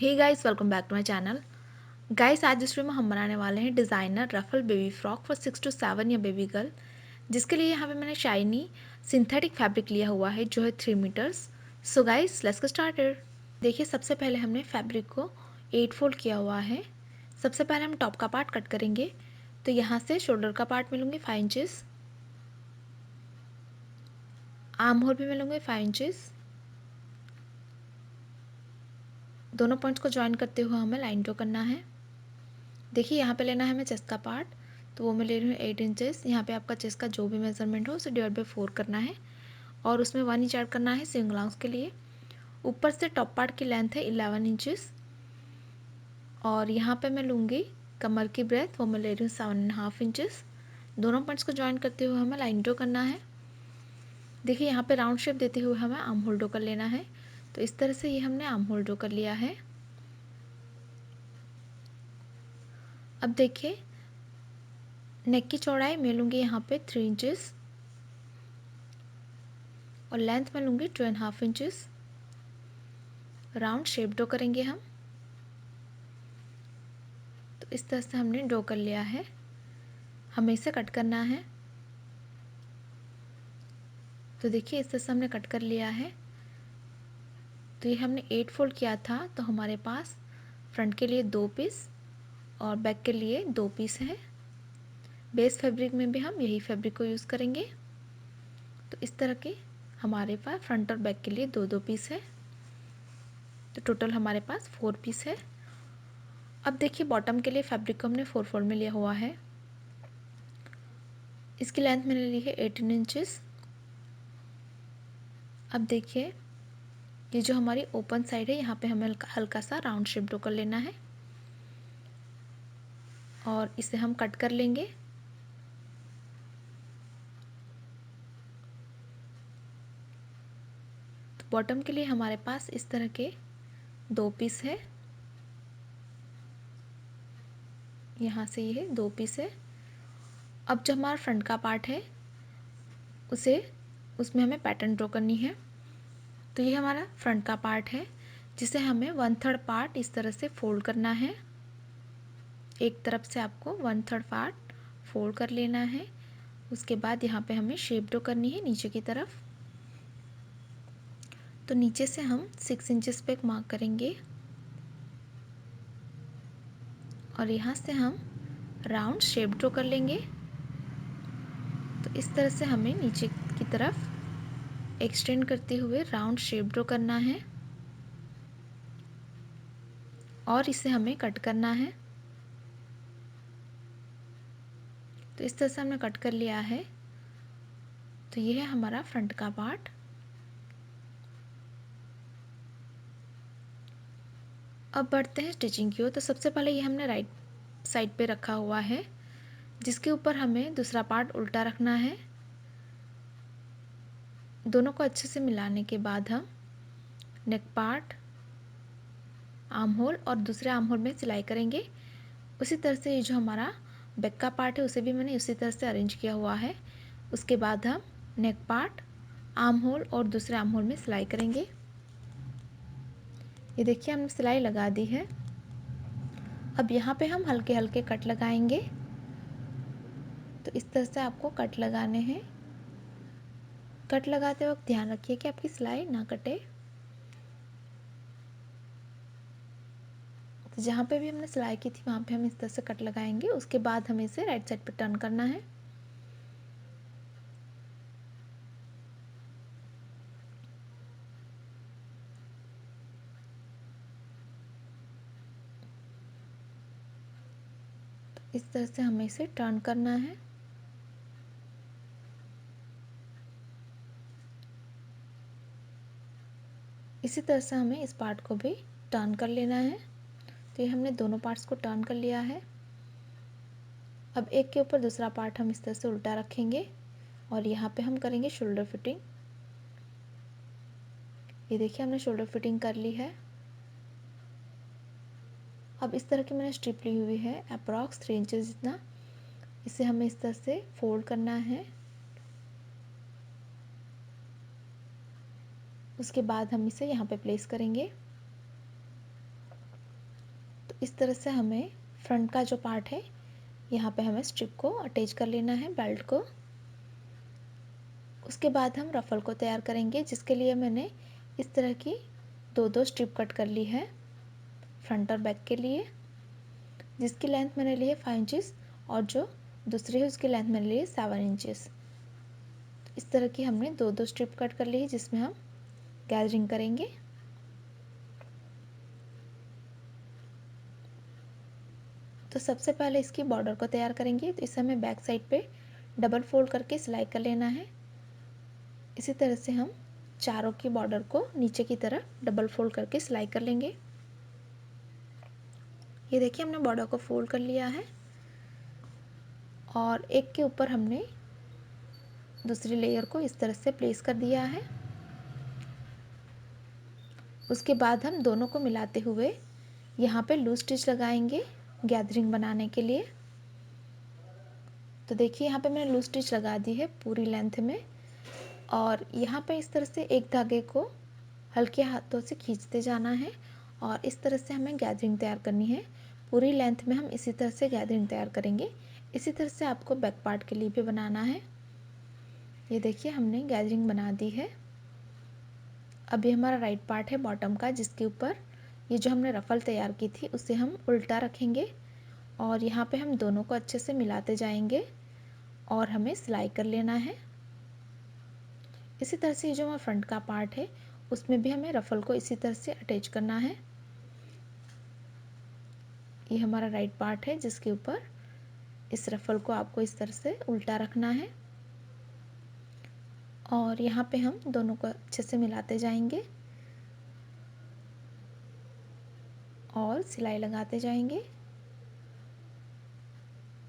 Hey guys, welcome back to my channel. Guys, आज इस video में हम बनाने वाले हैं designer ruffle baby frock for 6 to 7 या बेबी गर्ल, जिसके लिए यहाँ पे मैंने शाइनी सिंथेटिक फैब्रिक लिया हुआ है जो है 3 metres. So guys, let's get started. देखिए, सबसे पहले हमने फैब्रिक को 8 फोल्ड किया हुआ है। सबसे पहले हम टॉप का पार्ट कट करेंगे। तो यहाँ से शोल्डर का पार्ट मिलूँगी 5 इंचेस, आर्म होल भी मिलूँगे 5 इंचेस। दोनों पॉइंट्स को ज्वाइन करते हुए हमें लाइन ड्रॉ करना है। देखिए, यहाँ पे लेना है हमें चेस्ट का पार्ट, तो वो मैं ले रही हूँ 8 इंचेस। यहाँ पे आपका चेस्ट का जो भी मेजरमेंट हो उसे डिवाइड बाई 4 करना है और उसमें 1 इंच ऐड करना है सिंगल आर्म्स के लिए। ऊपर से टॉप पार्ट की लेंथ है 11 इंचेस और यहाँ पे मैं लूँगी कमर की ब्रेथ, वो मैं ले रही हूँ 7.5 इंचेस। दोनों पॉइंट्स को ज्वाइन करते हुए हमें लाइन ड्रॉ करना है। देखिए, यहाँ पे राउंड शेप देते हुए हमें आर्म होल ड्रॉ कर लेना है। तो इस तरह से ये हमने आर्म होल ड्रॉ कर लिया है। अब देखिए, नेक की चौड़ाई मैं लूँगी यहाँ पे 3 इंचेस और लेंथ में लूँगी 2.5 इंचेस। राउंड शेप ड्रॉ करेंगे हम। तो इस तरह से हमने ड्रॉ कर लिया है। हमें इसे कट करना है। तो देखिए, इस तरह से हमने कट कर लिया है। तो ये हमने 8 फोल्ड किया था, तो हमारे पास फ्रंट के लिए 2 पीस और बैक के लिए 2 पीस हैं। बेस फैब्रिक में भी हम यही फैब्रिक को यूज़ करेंगे। तो इस तरह के हमारे पास फ्रंट और बैक के लिए 2-2 पीस है। तो टोटल हमारे पास 4 पीस है। अब देखिए, बॉटम के लिए फैब्रिक को हमने 4 फोल्ड में लिया हुआ है। इसकी लेंथ मैंने ली है 18 इंचेस। अब देखिए, ये जो हमारी ओपन साइड है, यहाँ पे हमें हल्का सा राउंड शेप ड्रॉ कर लेना है और इसे हम कट कर लेंगे। तो बॉटम के लिए हमारे पास इस तरह के 2 पीस है। यहाँ से ये 2 पीस है। अब जो हमारा फ्रंट का पार्ट है उसमें हमें पैटर्न ड्रॉ करनी है। तो ये हमारा फ्रंट का पार्ट है, जिसे हमें 1/3 पार्ट इस तरह से फोल्ड करना है। एक तरफ से आपको 1/3 पार्ट फोल्ड कर लेना है। उसके बाद यहाँ पे हमें शेप ड्रॉ करनी है नीचे की तरफ। तो नीचे से हम 6 इंचेस पे एक मार्क करेंगे और यहाँ से हम राउंड शेप ड्रॉ कर लेंगे। तो इस तरह से हमें नीचे की तरफ एक्सटेंड करते हुए राउंड शेप ड्रॉ करना है और इसे हमें कट करना है। तो इस तरह से हमने कट कर लिया है। तो ये है हमारा फ्रंट का पार्ट। अब बढ़ते हैं स्टिचिंग की ओर। तो सबसे पहले ये हमने राइट साइड पे रखा हुआ है, जिसके ऊपर हमें दूसरा पार्ट उल्टा रखना है। दोनों को अच्छे से मिलाने के बाद हम नेक पार्ट, आर्म होल और दूसरे आर्म होल में सिलाई करेंगे। उसी तरह से ये जो हमारा बैक का पार्ट है उसे भी मैंने उसी तरह से अरेंज किया हुआ है। उसके बाद हम नेक पार्ट, आर्म होल और दूसरे आर्म होल में सिलाई करेंगे। ये देखिए, हमने सिलाई लगा दी है। अब यहाँ पे हम हल्के हल्के कट लगाएंगे। तो इस तरह से आपको कट लगाने हैं। कट लगाते वक्त ध्यान रखिए कि आपकी सिलाई ना कटे। तो जहाँ पे भी हमने सिलाई की थी वहाँ पे हम इस तरह से कट लगाएंगे। उसके बाद हमें इसे राइट साइड पे टर्न करना है। तो इस तरह से हमें इसे टर्न करना है। इसी तरह से हमें इस पार्ट को भी टर्न कर लेना है। तो ये हमने दोनों पार्ट्स को टर्न कर लिया है। अब एक के ऊपर दूसरा पार्ट हम इस तरह से उल्टा रखेंगे और यहाँ पे हम करेंगे शोल्डर फिटिंग। ये देखिए, हमने शोल्डर फिटिंग कर ली है। अब इस तरह की मैंने स्ट्रिप ली हुई है अप्रॉक्स 3 इंचेस जितना। इसे हमें इस तरह से फोल्ड करना है। उसके बाद हम इसे यहाँ पे प्लेस करेंगे। इस तरह से हमें फ्रंट का जो पार्ट है यहाँ पे हमें स्ट्रिप को अटैच कर लेना है, बेल्ट को। उसके बाद हम रफल को तैयार करेंगे, जिसके लिए मैंने इस तरह की दो स्ट्रिप कट कर ली है फ्रंट और बैक के लिए, जिसकी लेंथ मैंने ली है 5 इंचेस और जो दूसरी है उसकी लेंथ मैंने ली है 7 इंचेस। इस तरह की हमने दो स्ट्रिप कट कर ली है जिसमें हम गैदरिंग करेंगे। तो सबसे पहले इसकी बॉर्डर को तैयार करेंगे। तो इसे हमें बैक साइड पे डबल फोल्ड करके सिलाई कर लेना है। इसी तरह से हम चारों की बॉर्डर को नीचे की तरफ डबल फोल्ड करके सिलाई कर लेंगे। ये देखिए हमने बॉर्डर को फोल्ड कर लिया है और एक के ऊपर हमने दूसरी लेयर को इस तरह से प्लेस कर दिया है। उसके बाद हम दोनों को मिलाते हुए यहाँ पे लूज स्टिच लगाएंगे गैदरिंग बनाने के लिए। तो देखिए यहाँ पे मैंने लूज स्टिच लगा दी है पूरी लेंथ में और यहाँ पे इस तरह से एक धागे को हल्के हाथों से खींचते जाना है और इस तरह से हमें गैदरिंग तैयार करनी है। पूरी लेंथ में हम इसी तरह से गैदरिंग तैयार करेंगे। इसी तरह से आपको बैक पार्ट के लिए भी बनाना है। ये देखिए हमने गैदरिंग बना दी है। अब ये हमारा राइट पार्ट है बॉटम का, जिसके ऊपर ये जो हमने रफल तैयार की थी उसे हम उल्टा रखेंगे और यहाँ पे हम दोनों को अच्छे से मिलाते जाएंगे और हमें सिलाई कर लेना है। इसी तरह से ये जो हमारा फ्रंट का पार्ट है उसमें भी हमें रफल को इसी तरह से अटैच करना है। ये हमारा राइट पार्ट है जिसके ऊपर इस रफल को आपको इस तरह से उल्टा रखना है और यहाँ पे हम दोनों को अच्छे से मिलाते जाएंगे और सिलाई लगाते जाएंगे।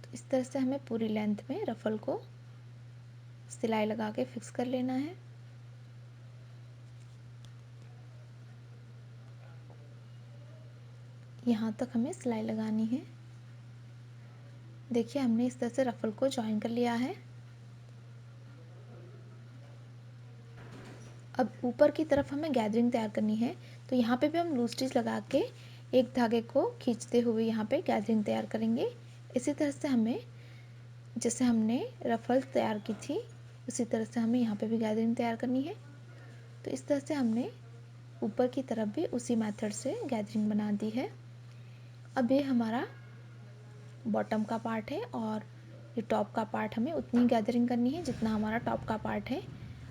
तो इस तरह से हमें पूरी लेंथ में रफल को सिलाई लगा के फिक्स कर लेना है। यहाँ तक हमें सिलाई लगानी है। देखिए हमने इस तरह से रफल को जॉइन कर लिया है। अब ऊपर की तरफ हमें गैदरिंग तैयार करनी है। तो यहाँ पे भी हम लूज स्टिच लगा के एक धागे को खींचते हुए यहाँ पे गैदरिंग तैयार करेंगे। इसी तरह से हमें जैसे हमने रफल तैयार की थी उसी तरह से हमें यहाँ पे भी गैदरिंग तैयार करनी है। तो इस तरह से हमने ऊपर की तरफ भी उसी मेथड से गैदरिंग बना दी है। अब ये हमारा बॉटम का पार्ट है और ये टॉप का पार्ट हमें उतनी गैदरिंग करनी है जितना हमारा टॉप का पार्ट है।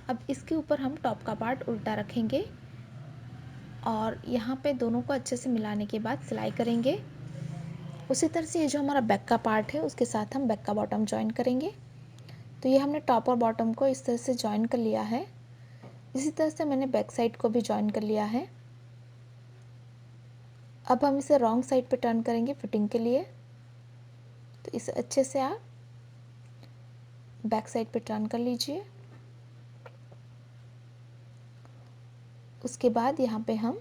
अब इसके ऊपर हम टॉप का पार्ट उल्टा रखेंगे और यहाँ पे दोनों को अच्छे से मिलाने के बाद सिलाई करेंगे। उसी तरह से ये जो हमारा बैक का पार्ट है उसके साथ हम बैक का बॉटम जॉइन करेंगे। तो ये हमने टॉप और बॉटम को इस तरह से जॉइन कर लिया है। इसी तरह से मैंने बैक साइड को भी जॉइन कर लिया है। अब हम इसे रॉन्ग साइड पे टर्न करेंगे फिटिंग के लिए। तो इसे अच्छे से आप बैक साइड पे टर्न कर लीजिए। उसके बाद यहाँ पे हम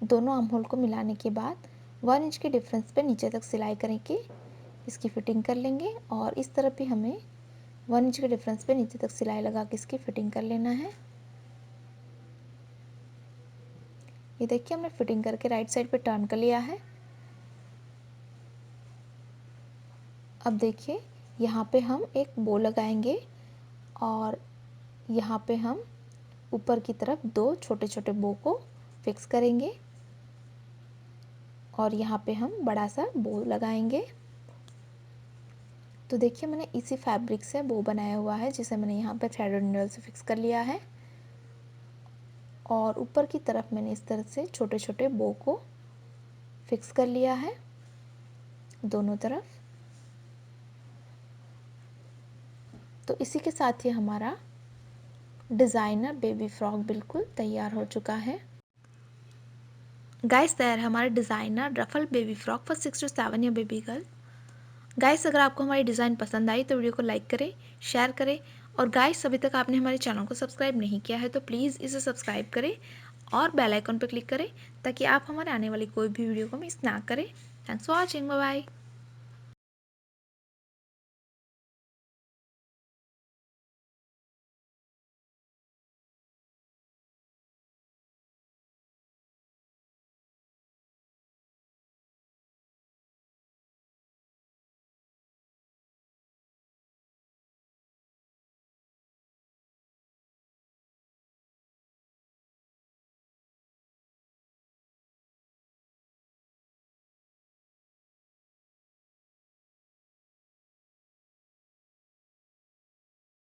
दोनों आर्म होल को मिलाने के बाद 1 इंच के डिफरेंस पे नीचे तक सिलाई करके इसकी फिटिंग कर लेंगे और इस तरफ भी हमें 1 इंच के डिफरेंस पे नीचे तक सिलाई लगा के इसकी फिटिंग कर लेना है। ये देखिए हमने फिटिंग करके राइट साइड पे टर्न कर लिया है। अब देखिए यहाँ पे हम एक बो लगाएंगे और यहाँ पे हम ऊपर की तरफ 2 छोटे छोटे बो को फिक्स करेंगे और यहाँ पे हम बड़ा सा बो लगाएंगे। तो देखिए मैंने इसी फैब्रिक से बो बनाया हुआ है जिसे मैंने यहाँ पे थ्रेड नीडल से फिक्स कर लिया है और ऊपर की तरफ मैंने इस तरह से छोटे छोटे बो को फिक्स कर लिया है दोनों तरफ। तो इसी के साथ ही हमारा डिज़ाइनर बेबी फ्रॉक बिल्कुल तैयार हो चुका है। गाइस तैयार है हमारा designer ruffle baby frock for 6 to 7 year baby girl. Guys अगर आपको हमारी डिज़ाइन पसंद आई तो वीडियो को लाइक करें, शेयर करें और गाइस अभी तक आपने हमारे चैनल को सब्सक्राइब नहीं किया है तो प्लीज़ इसे सब्सक्राइब करें और बेल आइकन पर क्लिक करें ताकि आप हमारे आने वाली कोई भी वीडियो को मिस ना करें। Thanks for watching, bye bye.